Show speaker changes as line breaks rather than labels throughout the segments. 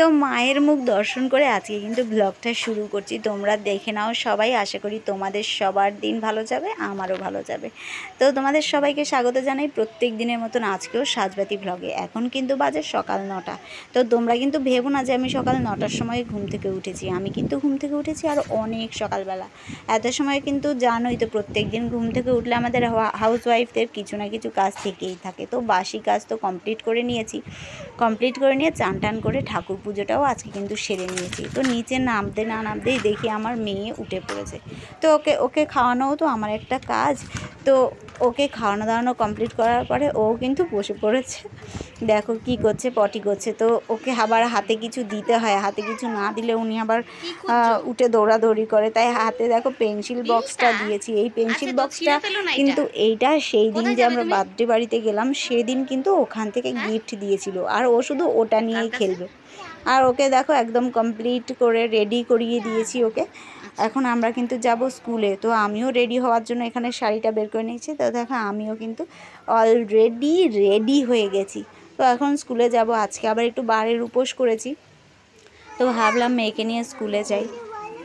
তো মায়ের মুখ দর্শন করে আজকে কিন্তু ব্লগটা শুরু করছি। তোমরা দেখে নাও সবাই, আশা করি তোমাদের সবার দিন ভালো যাবে, আমারও ভালো যাবে। তো তোমাদের সবাইকে স্বাগত জানাই প্রত্যেক দিনের মতন আজকেও সাজবাতি ব্লগে। এখন কিন্তু বাজে সকাল 9টা। তো তোমরা কিন্তু ভেবো না যে আমি সকাল 9টার সময় ঘুম থেকে উঠেছি। আমি কিন্তু ঘুম থেকে উঠেছি আর অনেক সকালবেলা। এত সময় কিন্তু জানোই তো প্রত্যেক দিন ঘুম থেকে উঠলে আমাদের হাউসওয়াইফদের কিছু না কিছু কাজ থেকেই থাকে। তো বাসি কাজ তো কমপ্লিট করে নিয়েছি, কমপ্লিট করে নিয়ে চান টান করে ঠাকুর পুজোটাও আজকে কিন্তু সেরে নিয়েছি। তো নিচে নামতে না নামতেই দেখি আমার মেয়ে উঠে পড়েছে। তো ওকে খাওয়ানোও তো আমার একটা কাজ। তো ওকে খাওয়ানো দাওয়ানো কমপ্লিট করার পরে ও কিন্তু বসে পড়েছে। দেখো কি করছে, পটি করছে। তো ওকে আবার হাতে কিছু দিতে হয়, হাতে কিছু না দিলে উনি আবার উঠে দৌড়াদৌড়ি করে। তাই হাতে দেখো পেন্সিল বক্সটা দিয়েছি। এই পেন্সিল বক্সটা কিন্তু এইটা সেই দিন যে আমরা বার্থডে বাড়িতে গেলাম সেদিন কিন্তু ওখান থেকে গিফট দিয়েছিল, আর ও শুধু ওটা নিয়েই খেলবে। আর ওকে দেখো একদম কমপ্লিট করে রেডি করিয়ে দিয়েছি ওকে। এখন আমরা কিন্তু যাব স্কুলে। তো আমিও রেডি হওয়ার জন্য এখানে শাড়িটা বের করে নিয়েছি। তো দেখো আমিও কিন্তু অলরেডি রেডি হয়ে গেছি। তো এখন স্কুলে যাব। আজকে আবার একটু বারের উপোস করেছি, তো ভাবলাম মেয়েকে নিয়ে স্কুলে যাই।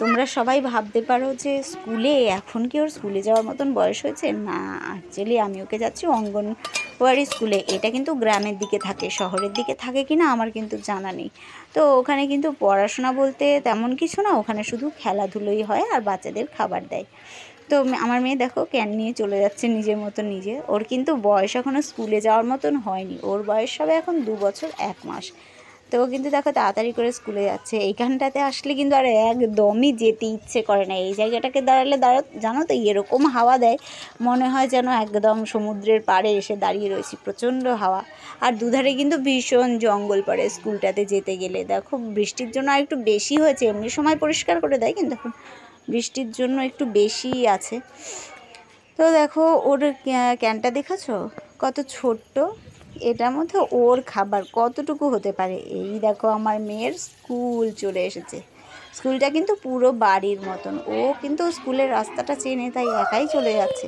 তোমরা সবাই ভাবতে পারো যে স্কুলে, এখন কি ওর স্কুলে যাওয়ার মতন বয়স হয়েছে? না, অ্যাকচুয়ালি আমি ওকে যাচ্ছি অঙ্গনওয়াড়ি স্কুলে। এটা কিন্তু গ্রামের দিকে থাকে, শহরের দিকে থাকে কি না আমার কিন্তু জানা নেই। তো ওখানে কিন্তু পড়াশোনা বলতে তেমন কিছু না, ওখানে শুধু খেলাধুলোই হয় আর বাচ্চাদের খাবার দেয়। তো আমার মেয়ে দেখো ক্যান নিয়ে চলে যাচ্ছে নিজের মতো নিজে। ওর কিন্তু বয়স এখনও স্কুলে যাওয়ার মতন হয়নি, ওর বয়স হবে এখন 2 বছর 1 মাস। তো ও কিন্তু দেখো তাড়াতাড়ি করে স্কুলে যাচ্ছে। এইখানটাতে আসলে কিন্তু আর একদমই যেতে ইচ্ছে করে না। এই জায়গাটাকে জানো তো এরকম হাওয়া দেয়, মনে হয় যেন একদম সমুদ্রের পাড়ে এসে দাঁড়িয়ে রয়েছি। প্রচণ্ড হাওয়া, আর দুধারে কিন্তু ভীষণ জঙ্গল পড়ে স্কুলটাতে যেতে গেলে। দেখো বৃষ্টির জন্য আর একটু বেশি হয়েছে, এমনি সময় পরিষ্কার করে দেয় কিন্তু এখন বৃষ্টির জন্য একটু বেশিই আছে। তো দেখো ওর ক্যানটা দেখেছো কত ছোট্ট, এটার মধ্যে ওর খাবার কতটুকু হতে পারে। এই দেখো আমার মেয়ের স্কুল চলে এসেছে। স্কুলটা কিন্তু পুরো বাড়ির মতন, ও কিন্তু স্কুলের রাস্তাটা চেনে তাই একাই চলে যাচ্ছে।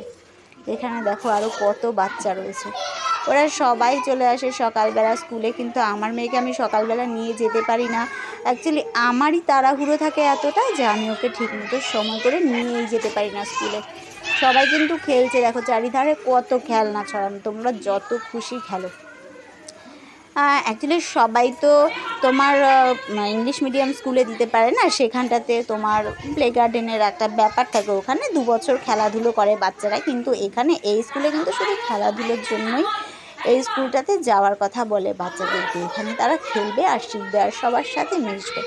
এখানে দেখো আরও কত বাচ্চা রয়েছে, ওরা সবাই চলে আসে সকালবেলা স্কুলে। কিন্তু আমার মেয়েকে আমি সকালবেলা নিয়ে যেতে পারি না। অ্যাকচুয়ালি আমারই তাড়াহুড়ো থাকে এতটা যে আমি ওকে ঠিকমতো সময় করে নিয়েই যেতে পারি না স্কুলে। সবাই কিন্তু খেলছে, দেখো চারিধারে কত খেলনা ছড়ানো, তোমরা যত খুশি খেলো। অ্যাকচুয়ালি সবাই তো তোমার ইংলিশ মিডিয়াম স্কুলে দিতে পারে না, সেখানটাতে তোমার প্লে গার্ডেনের একটা ব্যাপার থাকে, ওখানে 2 বছর খেলাধুলো করে বাচ্চারা। কিন্তু এখানে এই স্কুলে কিন্তু শুধু খেলাধুলোর জন্যই এই স্কুলটাতে যাওয়ার কথা বলে বাচ্চাদেরকে। এখানে তারা খেলবে আর শিখবে আর সবার সাথে মিশবে।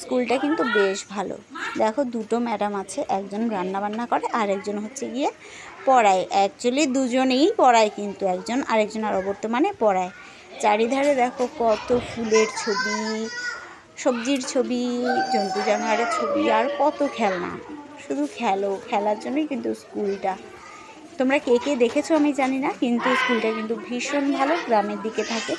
স্কুলটা কিন্তু বেশ ভালো। দেখো 2টো ম্যাডাম আছে, একজন রান্নাবান্না করে আর একজন হচ্ছে গিয়ে পড়ায়। অ্যাকচুয়ালি দুজনেই পড়ায়, কিন্তু একজন আরেকজন আরও বর্তমানে পড়ায়। চারিধারে দেখো কত ফুলের ছবি, সবজির ছবি, জন্তু জানোয়ারের ছবি আর কত খেলনা। শুধু খেলার জন্যই কিন্তু স্কুলটা। তোমরা কে কে দেখেছো আমি জানি না, কিন্তু স্কুলটা কিন্তু ভীষণ ভালো, গ্রামের দিকে থাকে।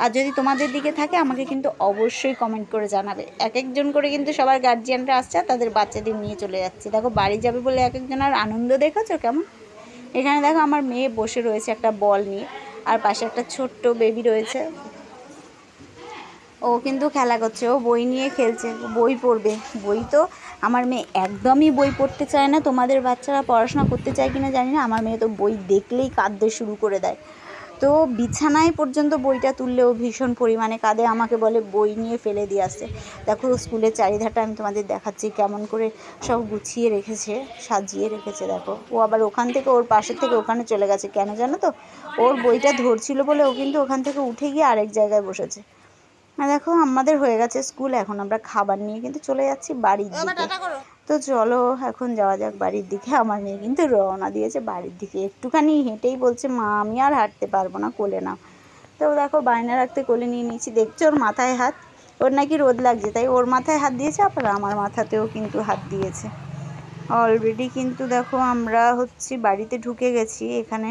আর যদি তোমাদের দিকে থাকে আমাকে কিন্তু অবশ্যই কমেন্ট করে জানাবে। এক একজন করে কিন্তু সবার গার্জিয়ানরা আসছে, তাদের বাচ্চাদের নিয়ে চলে যাচ্ছে। দেখো বাড়ি যাবে বলে এক একজনের আনন্দ দেখেছো কেমন। এখানে দেখো আমার মেয়ে বসে রয়েছে একটা বল নিয়ে, আর পাশে একটা ছোট্ট বেবি রয়েছে, ও কিন্তু খেলা করছে, ও বই নিয়ে খেলছে, বই পড়বে। বই তো আমার মেয়ে একদমই বই পড়তে চায় না। তোমাদের বাচ্চারা পড়াশোনা করতে চায় কিনা জানি না, আমার মেয়ে তো বই দেখলেই কাঁদতে শুরু করে দেয়। তো বিছানায় পর্যন্ত বইটা তুললেও ভীষণ পরিমাণে কাঁদে, আমাকে বলে বই নিয়ে ফেলে দিয়ে আসছে। দেখো স্কুলের চারিধারটা আমি তোমাদের দেখাচ্ছি কেমন করে সব গুছিয়ে রেখেছে, সাজিয়ে রেখেছে। দেখো ও আবার ওখান থেকে ওর পাশের থেকে ওখানে চলে গেছে, কেন জানো তো? ওর বইটা ধরছিল বলে ও কিন্তু ওখান থেকে উঠে গিয়ে আরেক জায়গায় বসেছে। দেখো আমাদের হয়ে গেছে স্কুল, এখন আমরা খাবার নিয়ে কিন্তু চলে যাচ্ছি বাড়ির দিকে। তো চলো এখন যাওয়া যাক বাড়ির দিকে। আমার মেয়ে কিন্তু রওনা দিয়েছে বাড়ির দিকে, একটুখানি হেঁটেই বলছে মা আমি আর হাঁটতে পারবো না, কোলে নাও। তো দেখো বায়না রাখতে কোলে নিয়ে নিয়েছি। দেখছো ওর মাথায় হাত, ওর নাকি রোদ লাগছে তাই ওর মাথায় হাত দিয়েছে, আবার আমার মাথাতেও কিন্তু হাত দিয়েছে অলরেডি। কিন্তু দেখো আমরা হচ্ছে বাড়িতে ঢুকে গেছি। এখানে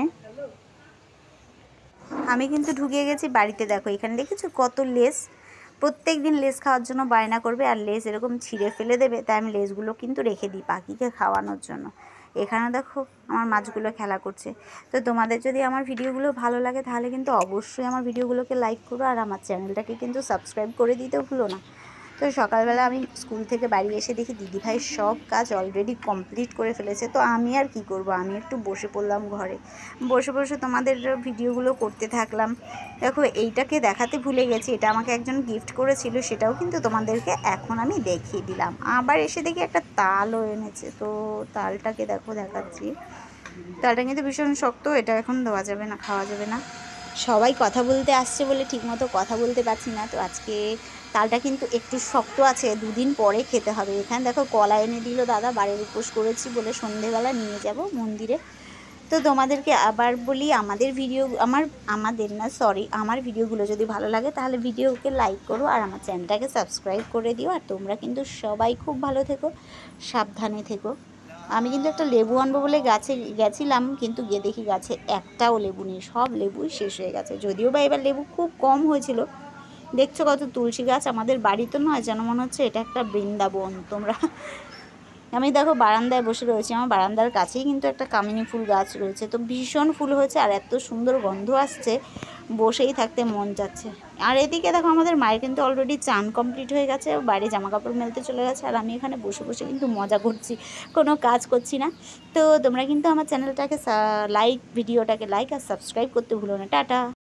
আমি কিন্তু ঢুকে গেছি বাড়িতে। দেখো এখানে দেখেছো কত লেস, প্রত্যেক দিন লেস খাওয়ার জন্য বায়না করবে আর লেস এরকম ছিঁড়ে ফেলে দেবে, তাই আমি লেসগুলো কিন্তু রেখে দিই পাখিকে খাওয়ানোর জন্য। এখানে দেখো আমার মাছগুলো খেলা করছে। তো তোমাদের যদি আমার ভিডিওগুলো ভালো লাগে তাহলে কিন্তু অবশ্যই আমার ভিডিওগুলোকে লাইক করো, আর আমার চ্যানেলটাকে কিন্তু সাবস্ক্রাইব করে দিতে ভুলো না। তো সকালবেলা আমি স্কুল থেকে বাড়ি এসে দেখি দিদিভাই সব কাজ অলরেডি কমপ্লিট করে ফেলেছে। তো আমি আর কি করব, আমি একটু বসে পড়লাম ঘরে, বসে বসে তোমাদের ভিডিওগুলো করতে থাকলাম। দেখো এইটাকে দেখাতে ভুলে গেছি, এটা আমাকে একজন গিফট করেছিল, সেটাও কিন্তু তোমাদেরকে এখন আমি দেখিয়ে দিলাম। আবার এসে দেখি একটা তালও এনেছে, তো তালটাকে দেখো দেখাচ্ছি। তালটা কিন্তু ভীষণ শক্ত, এটা এখন দেওয়া যাবে না, খাওয়া যাবে না। সবাই কথা বলতে আসছে বলে ঠিকমতো কথা বলতে পারছি না। তো আজকে তালটা কিন্তু একটু শক্ত আছে, 2 দিন পরে খেতে হবে। এখানে দেখো কলা এনে দিল দাদা, বাড়ির উপোস করেছি বলে সন্ধেবেলা নিয়ে যাব মন্দিরে। তো তোমাদেরকে আবার বলি, আমার ভিডিওগুলো যদি ভালো লাগে তাহলে ভিডিওকে লাইক করো, আর আমার চ্যানেলটাকে সাবস্ক্রাইব করে দিও। আর তোমরা কিন্তু সবাই খুব ভালো থেকো, সাবধানে থেকো। আমি কিন্তু একটা লেবু আনবো বলে গাছে গেছিলাম, কিন্তু গিয়ে দেখি গাছে একটাও লেবু নেই, সব লেবুই শেষ হয়ে গেছে। যদিও বা এবার লেবু খুব কম হয়েছিল। দেখছো কত তুলসী গাছ আমাদের বাড়িতে, নয় যেন মনে হচ্ছে এটা একটা বৃন্দাবন। তোমরা আমি দেখো বারান্দায় বসে রয়েছি, আমার বারান্দার কাছেই কিন্তু একটা কামিনী ফুল গাছ রয়েছে। তো ভীষণ ফুল হয়েছে আর এত সুন্দর গন্ধ আসছে, বসেই থাকতে মন যাচ্ছে। আর এদিকে দেখো আমাদের মায়ের কিন্তু অলরেডি চান কমপ্লিট হয়ে গেছে, বাইরে জামা কাপড় মেলতে চলে গেছে, আর আমি এখানে বসে বসে কিন্তু মজা করছি, কোনো কাজ করছি না। তো তোমরা কিন্তু আমার চ্যানেলটাকে ভিডিওটাকে লাইক আর সাবস্ক্রাইব করতে ভুলো না। টাটা।